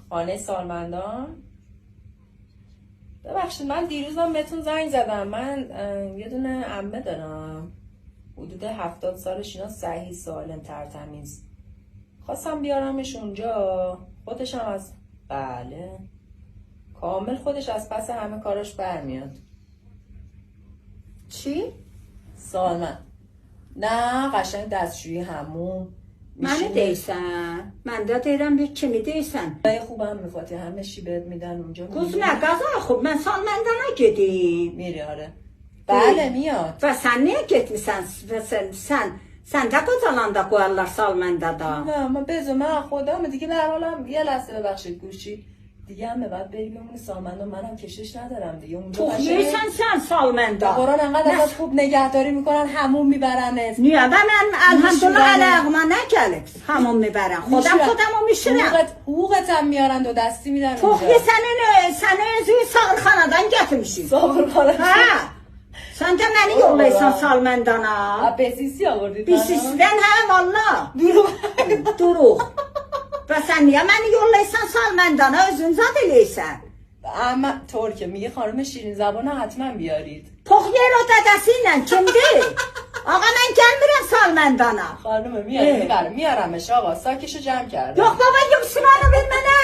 خانه سالمندان. ببخشید من دیروزم بهتون زنگ زدم. من یه دونه عمه دارم حدود 70 سالش، اینا صحیح سالم ترتمیز. خواستم بیارمش اونجا. خودش هم از بله کامل خودش از پس همه کاراش برمیاد. چی؟ سالمند نه، قشنگ دستشویی همون منو دیسن من دا دیرم bir kimi deysən? خوبم میخواد همه چی بهت میدن اونجا. Quz nə qaza xub mən Salmandana gedim. میری؟ آره بله میاد. Və sən niyə getmisən? Sən də qocalanda qoyarlar Salmandada. نه من بذار من خودم دیگه به هر حالم یه لحظه ببخشید گوشی دیگه هم بعد بری بمونی سالمندان. منم کشش ندارم دیگه اونجا. Toxuyursan sən Salmanda. قرآن انقدر ازت خوب نگهداری میکنن همون میبرنت. Niyə və mən elhamdülillah ələyğıma nə gəlib? Hamam میبرن. خودم o mişirəm. حقوقت هم میارن دو دستی میدن اونجا. Toxuyu səni özü sağırxanadan gətirmişik. Sağırxana. Hə. Sən də məni yollayırsan Salmandana. Besisi آوردید. Bisisidən hə valla. Duruq. Və sən niyə məni yollayırsan Salmandana özün zad eləyirsən? اما ترکه میگه خانم شیرین زبان حتما بیارید. Toxuyer o dədəsi ilə kimdir? Ağa mən gəlmirəm Salmandana. خانم میارم میارمش آقا ساکشو جمع کرده. Yox baba yox Simanı ver mənə.